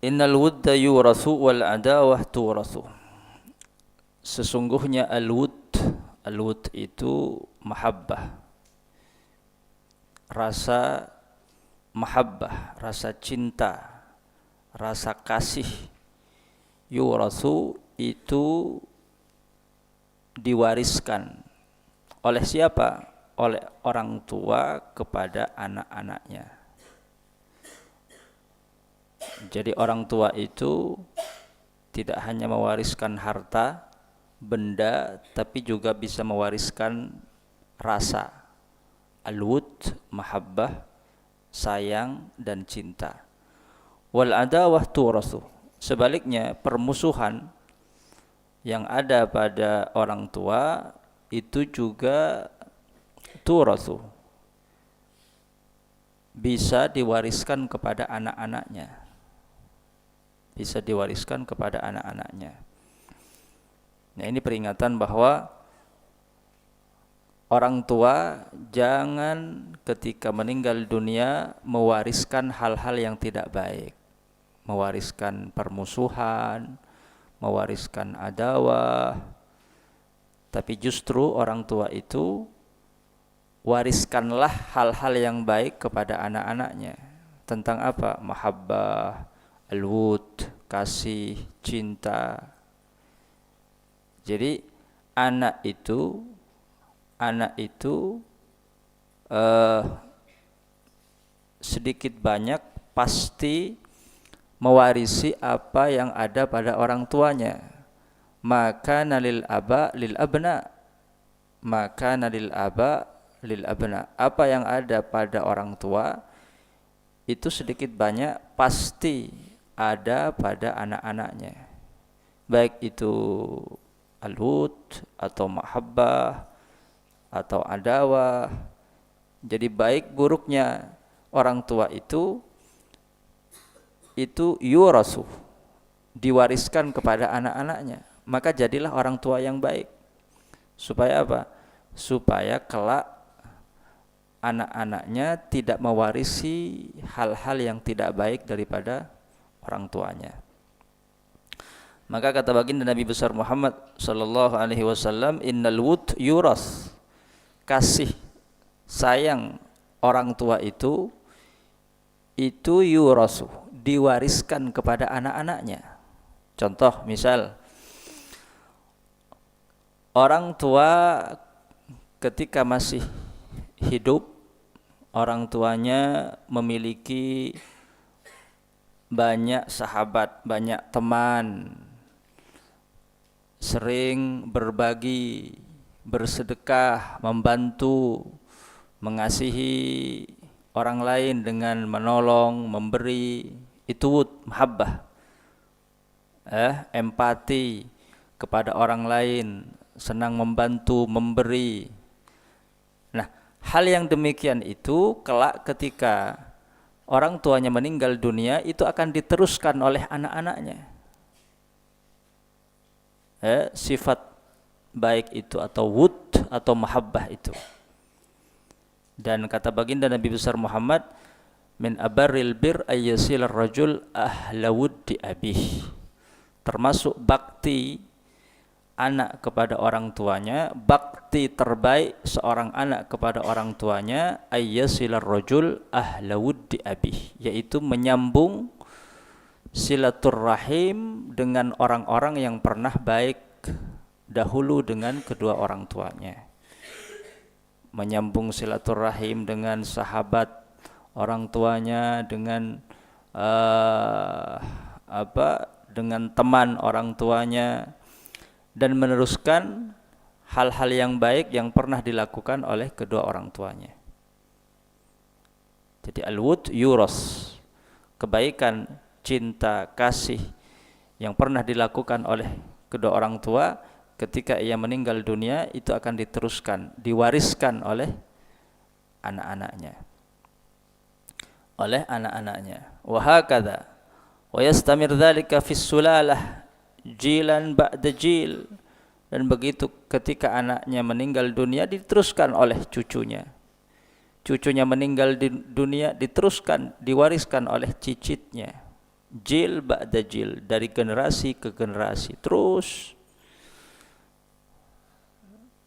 Innal wudda yurasu wal adawah turasu. Sesungguhnya al-wud itu mahabbah, rasa mahabbah, rasa cinta, rasa kasih. Yurasu itu diwariskan oleh siapa? Oleh orang tua kepada anak-anaknya. Jadi orang tua itu tidak hanya mewariskan harta, benda, tapi juga bisa mewariskan rasa. Al-wud, mahabbah, sayang dan cinta. Wal adawah turasu. Sebaliknya, permusuhan yang ada pada orang tua itu juga turasu, bisa diwariskan kepada anak-anaknya. Bisa diwariskan kepada anak-anaknya. Nah, ini peringatan bahwa orang tua jangan ketika meninggal dunia mewariskan hal-hal yang tidak baik. Mewariskan permusuhan, mewariskan adawah. Tapi justru orang tua itu wariskanlah hal-hal yang baik kepada anak-anaknya. Tentang apa? Mahabbah, al-wud, kasih, cinta. Jadi anak itu sedikit banyak pasti mewarisi apa yang ada pada orang tuanya. Maka nalil aba lil abna. Maka nalil aba lil abna. Apa yang ada pada orang tua itu sedikit banyak pasti ada pada anak-anaknya. Baik itu al-wud atau mahabbah atau adawah. Jadi baik buruknya orang tua itu yurasu, diwariskan kepada anak-anaknya. Maka jadilah orang tua yang baik. Supaya apa? Supaya kelak anak-anaknya tidak mewarisi hal-hal yang tidak baik daripada orang tuanya. Maka kata baginda Nabi besar Muhammad sallallahu alaihi wasallam, innal wud yuras. Kasih sayang orang tua itu yurasu, diwariskan kepada anak-anaknya. Contoh misal orang tua ketika masih hidup, orang tuanya memiliki banyak sahabat, banyak teman, sering berbagi, bersedekah, membantu, mengasihi orang lain dengan menolong, memberi. Itu wud, mahabbah, empati kepada orang lain, senang membantu, memberi. Nah, hal yang demikian itu kelak ketika orang tuanya meninggal dunia itu akan diteruskan oleh anak-anaknya. Sifat baik itu atau wud atau mahabbah itu. Dan kata baginda Nabi besar Muhammad, min abarril bir ayyasil rajul ahla wuddi abih. Termasuk bakti anak kepada orang tuanya, bakti terbaik seorang anak kepada orang tuanya, ayyasilar rajul ahla wuddi abih, yaitu menyambung silaturrahim dengan orang-orang yang pernah baik dahulu dengan kedua orang tuanya. Menyambung silaturrahim dengan sahabat orang tuanya, dengan dengan teman orang tuanya, dan meneruskan hal-hal yang baik yang pernah dilakukan oleh kedua orang tuanya. Jadi al-wud yuras, kebaikan, cinta, kasih yang pernah dilakukan oleh kedua orang tua ketika ia meninggal dunia itu akan diteruskan, diwariskan oleh anak-anaknya. Wa hakadha wa yastamir dzalika fis sulalah jilan ba'da jil. Dan begitu ketika anaknya meninggal dunia diteruskan oleh cucunya. Cucunya meninggal di dunia diteruskan, diwariskan oleh cicitnya. Jil ba'da jil, dari generasi ke generasi, terus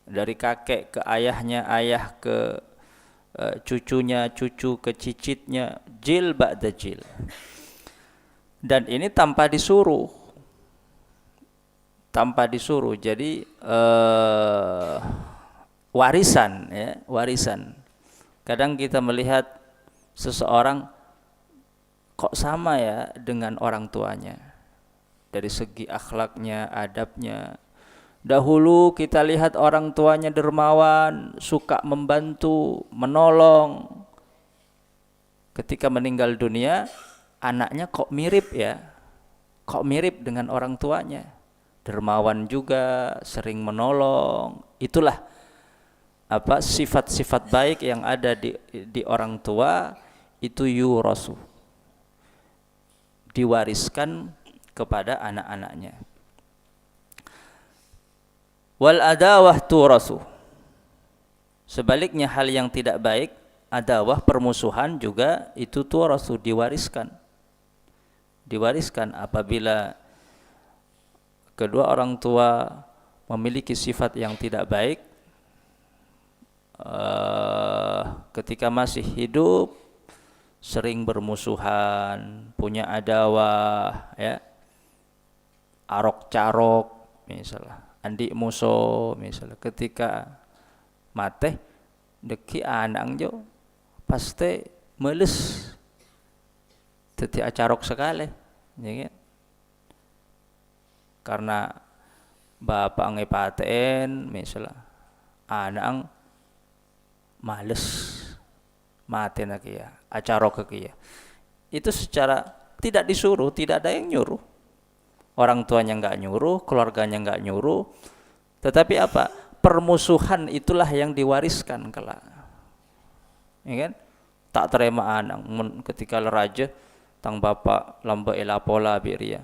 dari kakek ke ayahnya, ayah ke cucunya, cucu ke cicitnya, jil ba'da jil. Dan ini tanpa disuruh, jadi warisan, ya, warisan. Kadang kita melihat seseorang kok sama ya dengan orang tuanya dari segi akhlaknya, adabnya. Dahulu kita lihat orang tuanya dermawan, suka membantu, menolong. Ketika meninggal dunia, anaknya kok mirip ya, kok mirip dengan orang tuanya. Dermawan juga, sering menolong. Itulah apa sifat-sifat baik yang ada di orang tua, itu yurasu, diwariskan kepada anak-anaknya. Wal adawah turasu, sebaliknya hal yang tidak baik, adawah, permusuhan juga itu turasu, diwariskan apabila kedua orang tua memiliki sifat yang tidak baik. Ketika masih hidup sering bermusuhan, punya adawah, ya, arok carok misalnya, andi muso misalnya. Ketika mate deki anang jo pasti meles, teti acarok sekali, ya kan? Karena bapak ngepaten misalnya, anang males mati nak ya, acarok ke ya. Itu secara tidak disuruh, tidak ada yang nyuruh. Orang tuanya enggak nyuruh, keluarganya enggak nyuruh. Tetapi apa? Permusuhan itulah yang diwariskan kelak. Ya kan? Tak terima anak ketika raja tang bapak lamba elapola biria.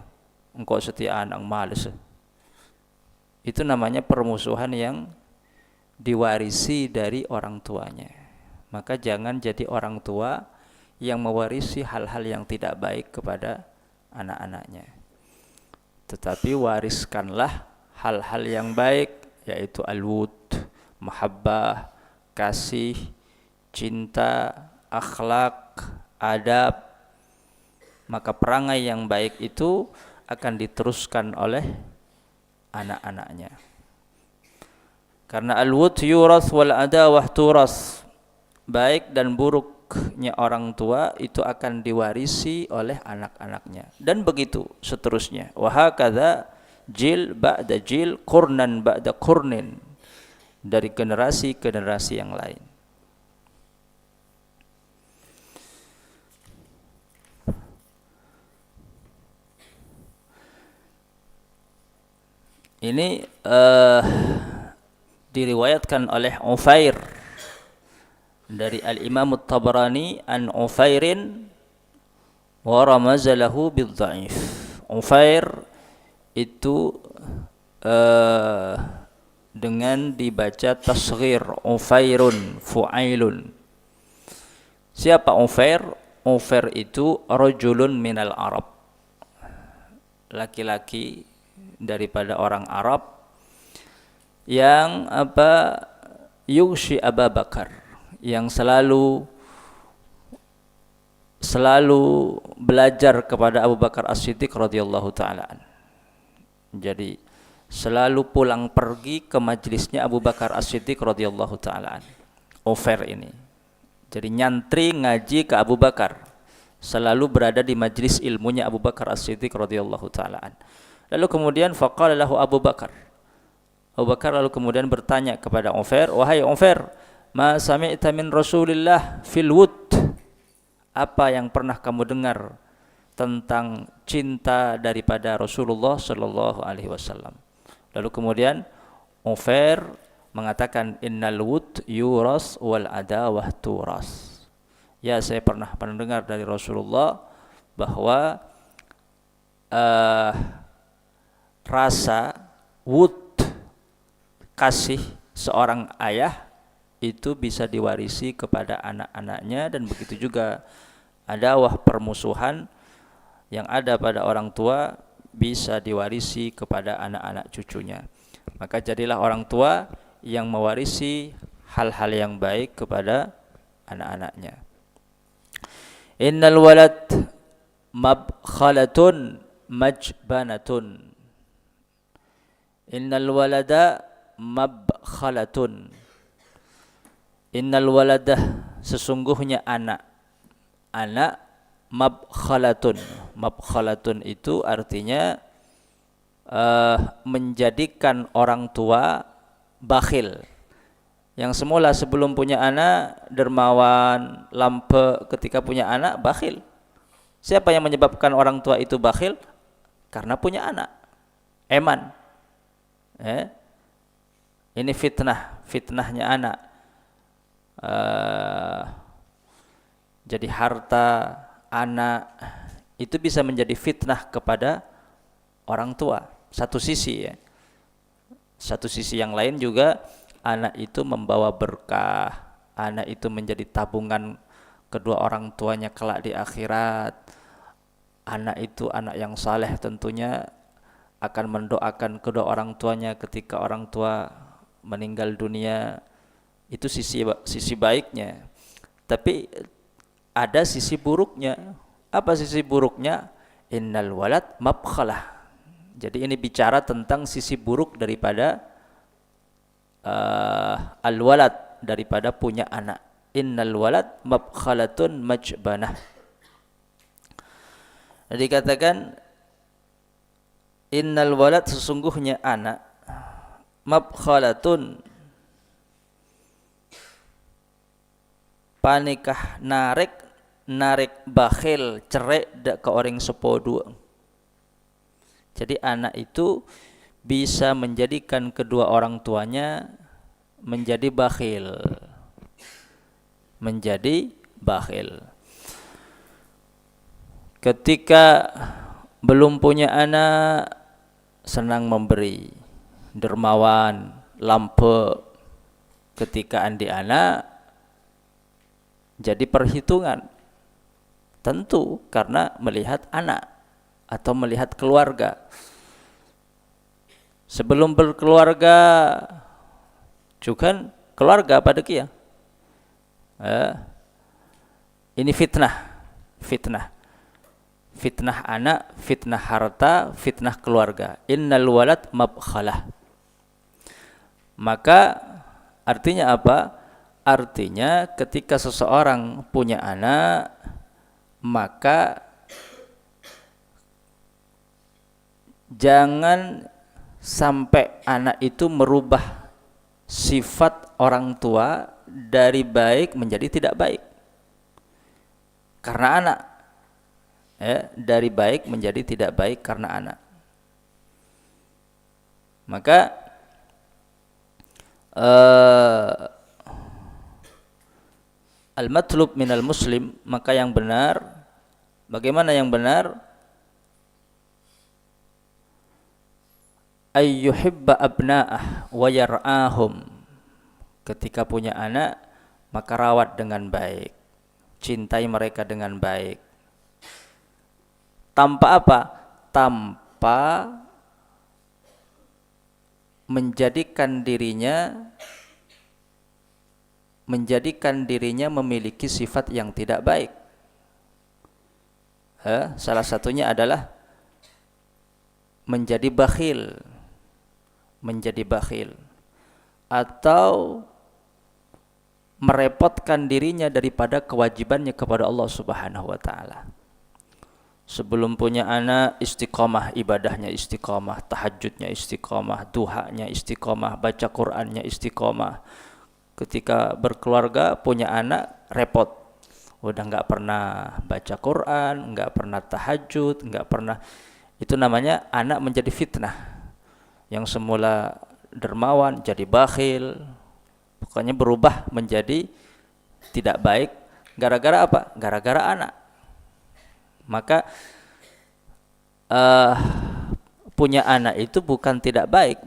Engkau setia anak males. Itu namanya permusuhan yang diwarisi dari orang tuanya. Maka jangan jadi orang tua yang mewarisi hal-hal yang tidak baik kepada anak-anaknya. Tetapi wariskanlah hal-hal yang baik, yaitu al-wud, mahabbah, kasih, cinta, akhlak, adab. Maka perangai yang baik itu akan diteruskan oleh anak-anaknya. Karena al-wud yuras wal adawah turas. Baik dan buruknya orang tua itu akan diwarisi oleh anak-anaknya. Dan begitu seterusnya. Wa hakadha jil ba'da jil, qurnan ba'da qurnin. Dari generasi ke generasi yang lain. Ini diriwayatkan oleh Ufair dari Al-Imam At-Tabarani an Ufairin wa ramazalahu bid-dha'if. Ufair itu dengan dibaca tasghir, Ufairun, Fu'ailun. Siapa Ufair? Ufair itu rajulun minal Arab, laki-laki daripada orang Arab yang yughshi Abu Bakar, yang selalu belajar kepada Abu Bakar As-Siddiq radhiyallahu taala. Jadi selalu pulang pergi ke majelisnya Abu Bakar As-Siddiq radhiyallahu taala. Ufair ini jadi nyantri ngaji ke Abu Bakar, selalu berada di majelis ilmunya Abu Bakar As-Siddiq radhiyallahu taala. Lalu kemudian faqala lahu Abu Bakar, Abu Bakar lalu kemudian bertanya kepada Ufair, wahai Ufair, ma sami'ta min Rasulillah fil wud? Apa yang pernah kamu dengar tentang cinta daripada Rasulullah sallallahu alaihi wasallam? Lalu kemudian Ufair mengatakan, innal wud yuras wal adawah turas. Ya, saya pernah mendengar dari Rasulullah bahwa rasa wud, kasih seorang ayah itu bisa diwarisi kepada anak-anaknya, dan begitu juga adawah, permusuhan, yang ada pada orang tua bisa diwarisi kepada anak-anak cucunya. Maka jadilah orang tua yang mewarisi hal-hal yang baik kepada anak-anaknya. Innal walad mabkhalatun majbanatun. Innal walada mabkhalatun. Innal waladah, sesungguhnya anak. Anak mabkhalatun. Mabkhalatun itu artinya menjadikan orang tua bakhil. Yang semula sebelum punya anak dermawan, lampe, ketika punya anak bakhil. Siapa yang menyebabkan orang tua itu bakhil? Karena punya anak. Eman. Ini fitnahnya anak. Jadi harta anak itu bisa menjadi fitnah kepada orang tua. Satu sisi ya. Satu sisi yang lain juga anak itu membawa berkah. Anak itu menjadi tabungan kedua orang tuanya kelak di akhirat. Anak itu anak yang saleh tentunya akan mendoakan kedua orang tuanya ketika orang tua meninggal dunia. Itu sisi baiknya. Tapi ada sisi buruknya. Apa sisi buruknya? Innal walad mabkhalah. Jadi ini bicara tentang sisi buruk daripada al-walad, daripada punya anak. Innal walad mabkhalatun majbanah. Dikatakan innal walad, sesungguhnya anak, mabkhalatun, panikah narik bakhil, cerai dak ke orang sepodo. Jadi anak itu bisa menjadikan kedua orang tuanya menjadi bakhil. Menjadi bakhil. Ketika belum punya anak, senang memberi, dermawan, lampe. Ketika andi anak, jadi perhitungan. Tentu karena melihat anak atau melihat keluarga. Sebelum berkeluarga, juga keluarga pada kia. Ini fitnah anak, fitnah harta, fitnah keluarga. Innal walad mabkhalah. Maka artinya apa? Artinya ketika seseorang punya anak, maka jangan sampai anak itu merubah sifat orang tua dari baik menjadi tidak baik. Karena anak. Dari baik menjadi tidak baik karena anak. Maka al-matlub minal muslim, maka yang benar, bagaimana yang benar? Ayyuhibba abna'ah wa yar'ahum. Ketika punya anak, maka rawat dengan baik, cintai mereka dengan baik. Tanpa apa? Tanpa menjadikan dirinya memiliki sifat yang tidak baik. Salah satunya adalah menjadi bakhil, atau merepotkan dirinya daripada kewajibannya kepada Allah Subhanahu wa taala. Sebelum punya anak, istiqomah, ibadahnya istiqomah, tahajudnya istiqomah, duhanya istiqomah, baca Qur'annya istiqomah. Ketika berkeluarga, punya anak, repot. Udah enggak pernah baca Qur'an, enggak pernah tahajud, enggak pernah. Itu namanya anak menjadi fitnah. Yang semula dermawan jadi bakhil. Pokoknya berubah menjadi tidak baik. Gara-gara apa? Gara-gara anak. Maka punya anak itu bukan tidak baik,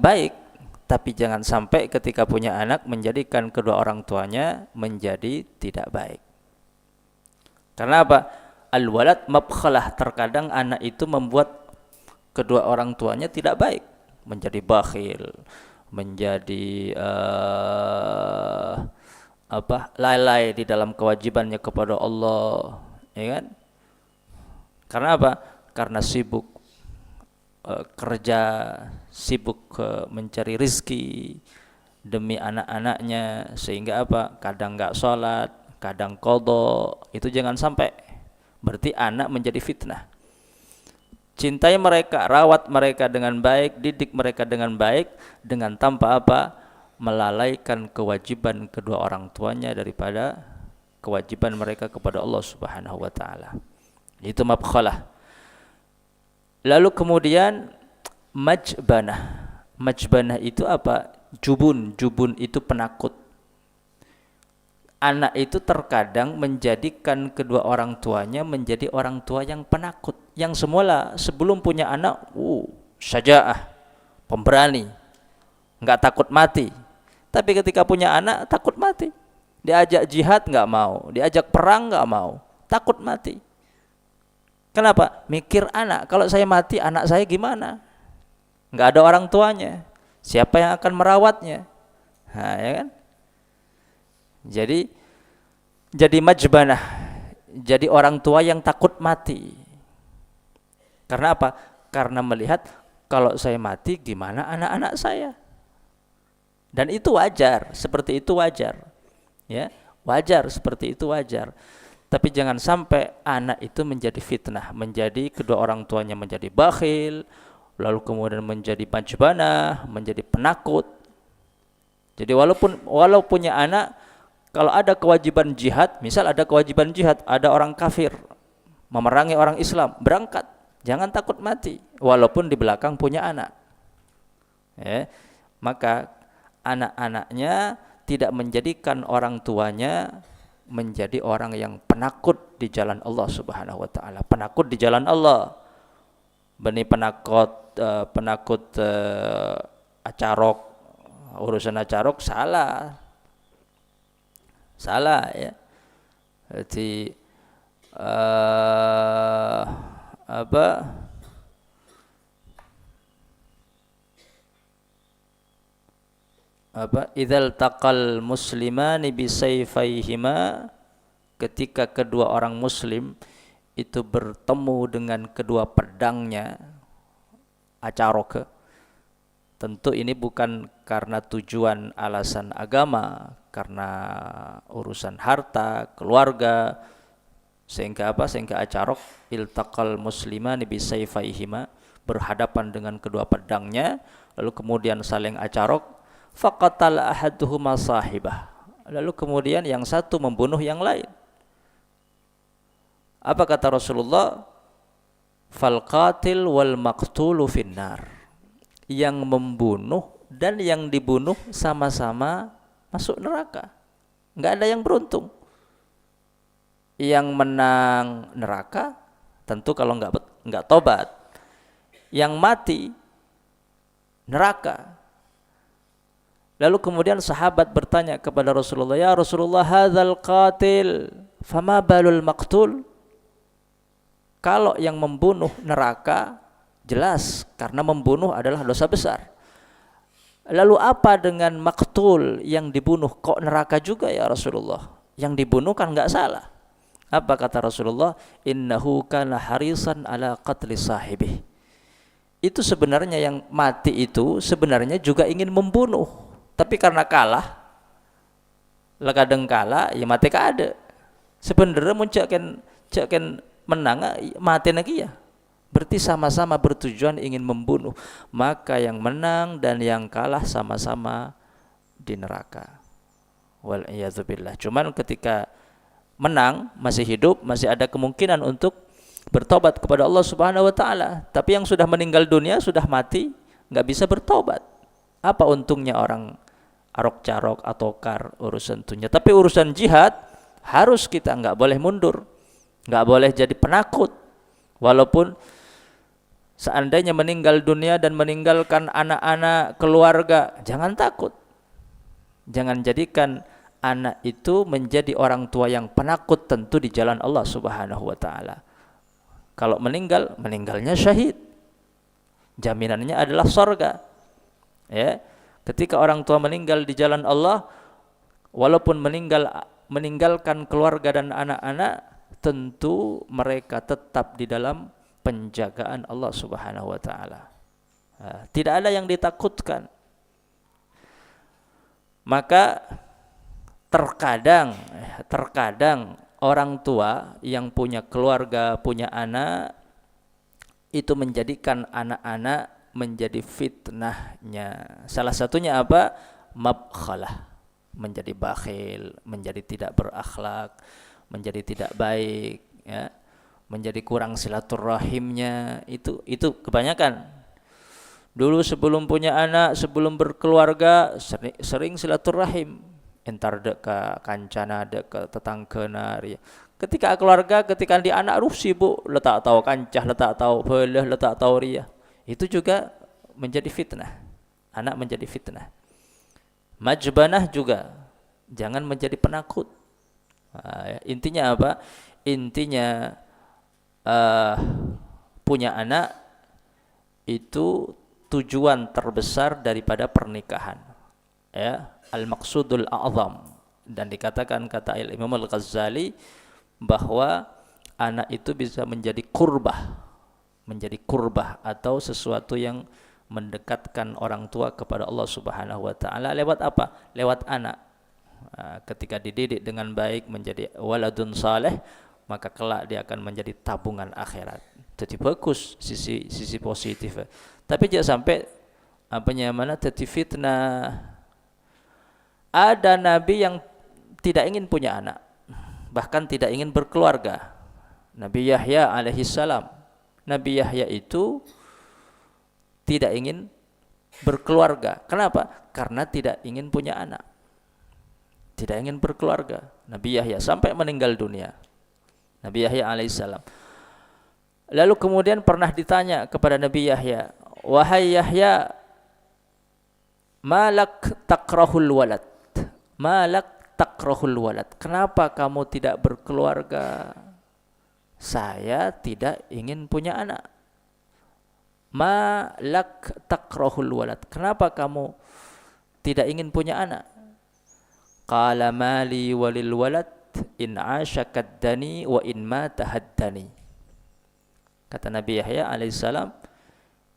tapi jangan sampai ketika punya anak menjadikan kedua orang tuanya menjadi tidak baik. Karena apa? al-walad mabkhalah, terkadang anak itu membuat kedua orang tuanya tidak baik, menjadi bakhil, menjadi lalai di dalam kewajibannya kepada Allah, ya kan? Karena apa? Karena sibuk kerja, sibuk mencari rizki demi anak-anaknya, sehingga apa? Kadang nggak sholat, kadang qadha. Itu jangan sampai. Berarti anak menjadi fitnah. Cintai mereka, rawat mereka dengan baik, didik mereka dengan baik, dengan tanpa apa? Melalaikan kewajiban kedua orang tuanya daripada kewajiban mereka kepada Allah Subhanahu wa taala. Itu mabkhalah. Lalu kemudian majbanah. Majbanah itu apa? Jubun. Jubun itu penakut. Anak itu terkadang menjadikan kedua orang tuanya menjadi orang tua yang penakut. Yang semula sebelum punya anak, syaja'ah, pemberani, nggak takut mati. Tapi ketika punya anak, takut mati. Diajak jihad nggak mau, diajak perang nggak mau, takut mati. Kenapa? Mikir anak, kalau saya mati anak saya gimana? Nggak ada orang tuanya, siapa yang akan merawatnya? Nah, ya kan? Jadi majbanah, jadi orang tua yang takut mati. Karena apa? Karena melihat kalau saya mati gimana anak-anak saya. Dan itu wajar, seperti itu wajar. Ya, wajar, seperti itu wajar. Tapi jangan sampai anak itu menjadi fitnah, menjadi kedua orang tuanya menjadi bakhil, lalu kemudian menjadi majbanah, menjadi penakut. Jadi walau punya anak, kalau ada kewajiban jihad, misal ada kewajiban jihad, ada orang kafir memerangi orang Islam, berangkat, jangan takut mati, walaupun di belakang punya anak. Maka anak-anaknya tidak menjadikan orang tuanya menjadi orang yang penakut di jalan Allah Subhanahu wa taala, penakut di jalan Allah. Benih penakut acarok, urusan acarok salah ya. Jadi idzal taqal muslimani bisayfaihima, ketika kedua orang muslim itu bertemu dengan kedua pedangnya, acarok. Tentu ini bukan karena tujuan alasan agama, karena urusan harta, keluarga, sehingga acarok iltaqal muslimani bisayfaihima, berhadapan dengan kedua pedangnya, lalu kemudian saling acarok, faqatala ahaduhuma sahibah, lalu kemudian yang satu membunuh yang lain. Apa kata Rasulullah? Fal qatil wal maqtulu finnar, yang membunuh dan yang dibunuh sama-sama masuk neraka. Enggak ada yang beruntung. Yang menang neraka tentu kalau enggak tobat. Yang mati neraka. Lalu kemudian sahabat bertanya kepada Rasulullah, "Ya Rasulullah, hadzal qatil, fama balul maqtul?" Kalau yang membunuh neraka, jelas karena membunuh adalah dosa besar. Lalu apa dengan maktul yang dibunuh, kok neraka juga ya Rasulullah? Yang dibunuh kan enggak salah. Apa kata Rasulullah? Innahu kana harisan ala qatli sahibih. Itu sebenarnya yang mati itu sebenarnya juga ingin membunuh, tapi karena kalah, kadang kalah ya mati kada. Sebenarnya muncaken menang mati lagi ya. Berarti sama-sama bertujuan ingin membunuh. Maka yang menang dan yang kalah sama-sama di neraka. Wal iyadzubillah. Cuman ketika menang, masih hidup, masih ada kemungkinan untuk bertobat kepada Allah Subhanahu wa taala. Tapi yang sudah meninggal dunia, sudah mati, enggak bisa bertobat. Apa untungnya orang arok-carok atau kar urusan dunia? Tapi urusan jihad harus kita enggak boleh mundur. Enggak boleh jadi penakut. Walaupun seandainya meninggal dunia dan meninggalkan anak-anak, keluarga, jangan takut. Jangan jadikan anak itu menjadi orang tua yang penakut tentu di jalan Allah Subhanahu wa taala. Kalau meninggalnya syahid. Jaminannya adalah surga. Ya. Ketika orang tua meninggal di jalan Allah, walaupun meninggalkan keluarga dan anak-anak, tentu mereka tetap di dalam penjagaan Allah Subhanahu wa taala. Tidak ada yang ditakutkan. Maka terkadang orang tua yang punya keluarga, punya anak, itu menjadikan anak-anak menjadi fitnahnya. Salah satunya apa? Mabkhalah, menjadi bakhil, menjadi tidak berakhlak, menjadi tidak baik, ya, menjadi kurang silaturahimnya. Itu kebanyakan. Dulu sebelum punya anak, sebelum berkeluarga, sering silaturahim. Entar dek ke kancana, dek ke tetanggana. Ketika keluarga, ketika di anak sibuk, letak tahu kancah, letak tahu belah, letak tahu ria. Itu juga menjadi fitnah. Anak menjadi fitnah. Majbanah juga, jangan menjadi penakut. Intinya apa? Intinya punya anak itu tujuan terbesar daripada pernikahan. Ya, al-maqsudul a'zam. Dan dikatakan kata Imam Al-Ghazali bahwa anak itu bisa menjadi kurbah atau sesuatu yang mendekatkan orang tua kepada Allah Subhanahu wa taala. Lewat apa? Lewat anak. Ketika dididik dengan baik menjadi waladun saleh, maka kelak dia akan menjadi tabungan akhirat. Jadi bagus sisi positif. Tapi jangan sampai jadi fitnah. Ada nabi yang tidak ingin punya anak, bahkan tidak ingin berkeluarga. Nabi Yahya alaihi salam. Nabi Yahya itu tidak ingin berkeluarga. Kenapa? Karena tidak ingin punya anak. Tidak ingin berkeluarga. Nabi Yahya sampai meninggal dunia. Nabi Yahya alaihissalam. Lalu kemudian pernah ditanya kepada Nabi Yahya, "Wahai Yahya, malak takrahul walad? Malak takrahul walad? Kenapa kamu tidak berkeluarga?" Saya tidak ingin punya anak. Ma lak takrahul walad. Kenapa kamu tidak ingin punya anak? Qala mali walil walad in ashakaddani wa in mata haddani. Kata Nabi Yahya alaihissalam.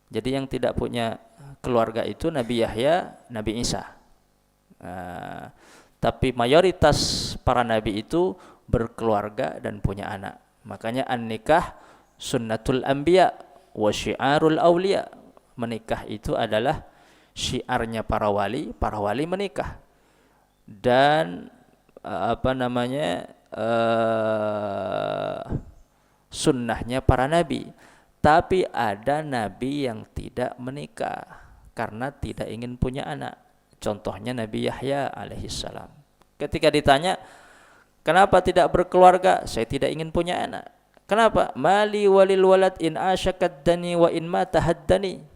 Jadi yang tidak punya keluarga itu Nabi Yahya, Nabi Isa. Tapi mayoritas para nabi itu berkeluarga dan punya anak. Makanya an-nikah sunnatul anbiya wa syiarul awliya. Menikah itu adalah syiarnya para wali menikah. Dan sunnahnya para nabi. Tapi ada nabi yang tidak menikah karena tidak ingin punya anak. Contohnya Nabi Yahya alaihissalam. Ketika ditanya, kenapa tidak berkeluarga? Saya tidak ingin punya anak. Kenapa? Mali walil walad in asyakaddani wa in mata haddani.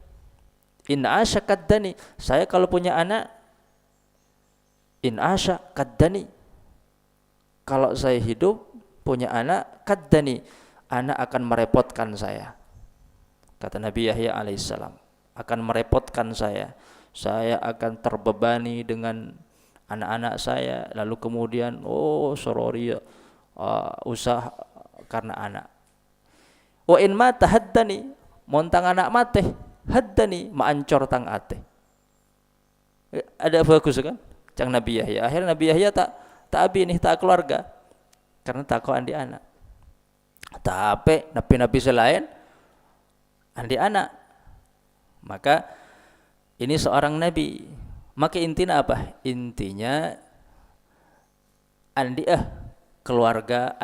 In asyakaddani. Saya kalau punya anak, in asyakaddani. Kalau saya hidup, punya anak, kaddani. Anak akan merepotkan saya. Kata Nabi Yahya alaihissalam. Akan merepotkan saya. Saya akan terbebani dengan anak-anak saya, lalu kemudian usah karena anak. Wa in mata haddani, montang anak mate, haddani maancor tang ate. Ada bagus kan? Cang Nabi Yahya. Akhirnya Nabi Yahya tak abini, tak keluarga karena takoan di anak. Tapi nabi-nabi selain andi anak. Maka ini seorang nabi. Maka intinya apa? Intinya keluarga,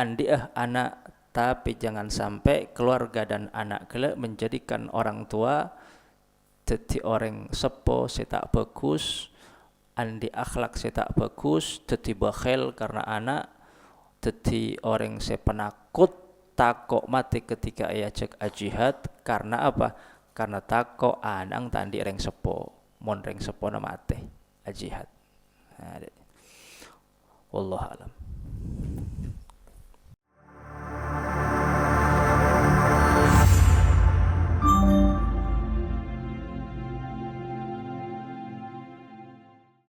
anak, tapi jangan sampai keluarga dan anak kelak menjadikan orang tua jadi orang sepo setak bagus, andi akhlak setak bagus, jadi bakhil karena anak, jadi orang sepenakut, takok mati ketika ajak jihad. Karena apa? Karena takok anang tandi reng sepo. Mon reng sepo na mate jihad. Wallahu alam.